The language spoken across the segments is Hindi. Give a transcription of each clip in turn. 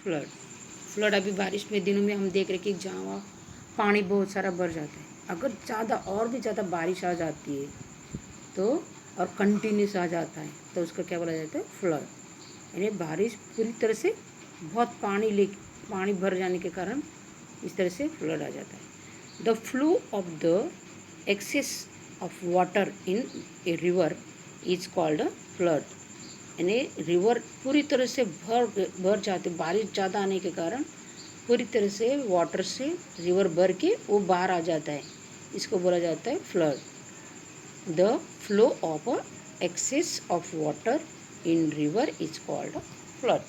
फ्लड। फ्लड अभी बारिश में दिनों में हम देख रहे कि जहाँ पानी बहुत सारा भर जाता है। अगर ज़्यादा और भी ज़्यादा बारिश आ जाती है तो और कंटिन्यूस आ जाता है तो उसका क्या बोला जाता है? फ्लड। यानी बारिश पूरी तरह से बहुत पानी भर जाने के कारण इस तरह से फ्लड आ जाता है। The flow of the excess of water in a river is called a flood. यानी रिवर पूरी तरह से भर जाते, बारिश ज़्यादा आने के कारण पूरी तरह से वाटर से रिवर भर के वो बाहर आ जाता है, इसको बोला जाता है flood. The flow of excess of water in river is called flood.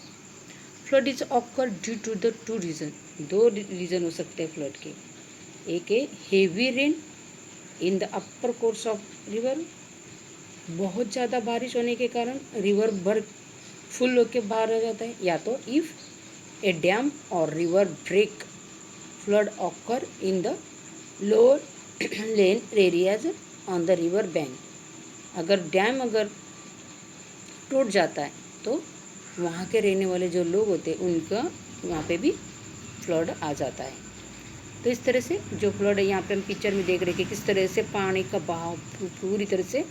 Flood is occur due to the two reason. दो रीज़न हो सकते हैं फ्लड के। एक है heavy rain in the upper course of river. बहुत ज़्यादा बारिश होने के कारण रिवर भर फुल होके बाहर आ जाता है। या तो इफ़ ए डैम और river break, flood occur in the lower lane areas on the river bank. अगर डैम टूट जाता है तो वहाँ के रहने वाले जो लोग होते हैं उनका वहाँ पे भी फ्लड आ जाता है। तो इस तरह से जो फ्लड है, यहाँ पे हम पिक्चर में देख रहे हैं कि किस तरह से पानी का बहाव पूरी तरह से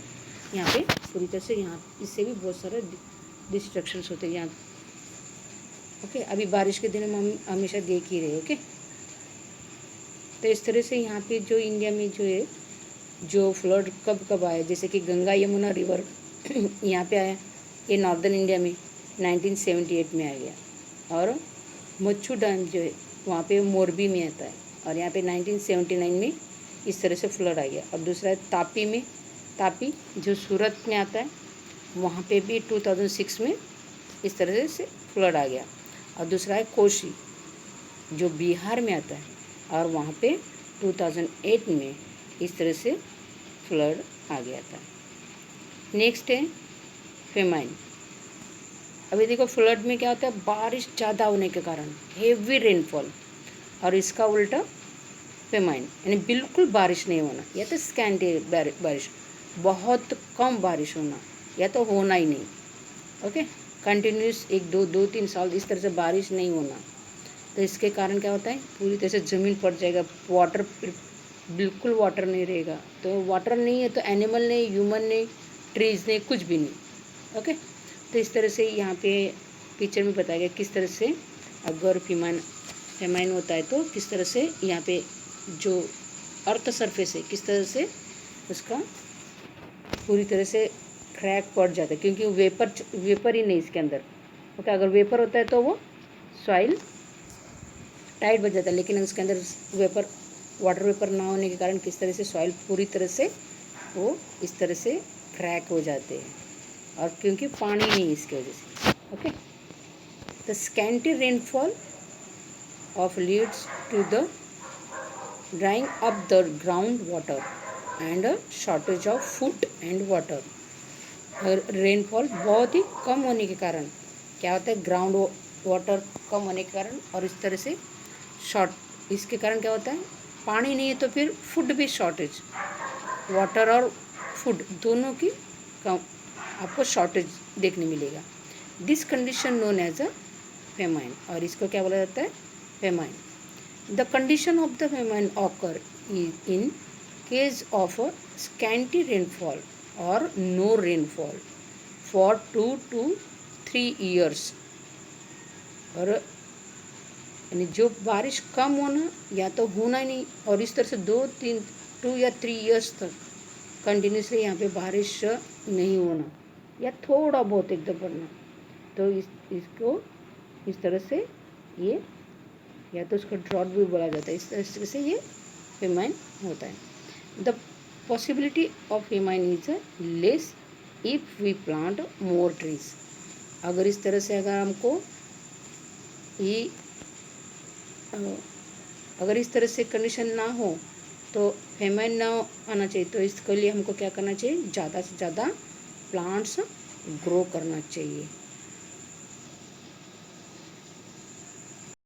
यहाँ पे पूरी तरह से यहाँ इससे भी बहुत सारे डिस्ट्रक्शंस होते हैं यहाँ। ओके, अभी बारिश के दिनों में हम हमेशा देख ही रहे। ओके, तो इस तरह से यहाँ पे जो इंडिया में जो है जो फ्लड कब कब आया, जैसे कि गंगा यमुना रिवर यहाँ पे आया, ये नॉर्दर्न इंडिया में 1978 में आ गया। और मच्छू डैम जो है वहाँ पे मोरबी में आता है और यहाँ पे 1979 में इस तरह से फ्लड आ गया। और दूसरा है तापी जो सूरत में आता है, वहाँ पे भी 2006 में इस तरह से फ्लड आ गया। और दूसरा है कोसी जो बिहार में आता है और वहाँ पे 2008 में इस तरह से फ्लड आ गया था। नेक्स्ट है फेमाइन। अभी देखो फ्लड में क्या होता है, बारिश ज़्यादा होने के कारण हेवी रेनफॉल, और इसका उल्टा फेमाइन यानी बिल्कुल बारिश नहीं होना, या तो स्कैंटी बारिश, बहुत कम बारिश होना, या तो होना ही नहीं। ओके, कंटिन्यूस 1 2 3 साल इस तरह से बारिश नहीं होना, तो इसके कारण क्या होता है, पूरी तरह से ज़मीन पड़ जाएगा, वाटर बिल्कुल वाटर नहीं रहेगा। तो वाटर नहीं है तो एनिमल नहीं, ह्यूमन नहीं, ट्रीज नहीं, कुछ भी नहीं। ओके, तो इस तरह से यहाँ पे पिक्चर में बताया गया किस तरह से अगर फेमाइन होता है तो किस तरह से यहाँ पे जो अर्थ सरफेस है किस तरह से उसका पूरी तरह से क्रैक पड़ जाता है, क्योंकि वेपर ही नहीं इसके अंदर। ओके, अगर वेपर होता है तो वो सॉइल टाइट बन जाता है, लेकिन उसके अंदर वाटर वेपर ना होने के कारण किस तरह से सॉइल पूरी तरह से वो इस तरह से क्रैक हो जाते हैं, और क्योंकि पानी नहीं इसकी वजह से। Okay, the scanty rainfall of leads to the drying up the ground water and shortage of food and water. Rainfall बहुत ही कम होने के कारण क्या होता है, ग्राउंड वाटर कम होने के कारण, और इस तरह से इसके कारण क्या होता है, पानी नहीं है तो फिर फूड भी शॉर्टेज, वाटर और फूड दोनों की कम आपको शॉर्टेज देखने मिलेगा। This condition known as a famine, और इसको क्या बोला जाता है, famine. The condition of the famine occur in case of a scanty rainfall और no rainfall for 2 to 3 years। और यानी जो बारिश कम होना या तो होना ही नहीं, और इस तरह से 2 या 3 ईयर्स तक कंटिन्यूसली यहाँ पे बारिश नहीं होना, या थोड़ा बहुत एकदम पड़ना, तो इसको इस तरह से ये, या तो उसको ड्रॉट भी बोला जाता है। इस तरह से ये फेमाइन होता है। The possibility of famine is less if we plant more trees. अगर इस तरह से अगर इस तरह से कंडीशन ना हो तो फेमाइन ना आना चाहिए, तो इसके लिए हमको क्या करना चाहिए, ज़्यादा से ज़्यादा प्लांट्स ग्रो करना चाहिए।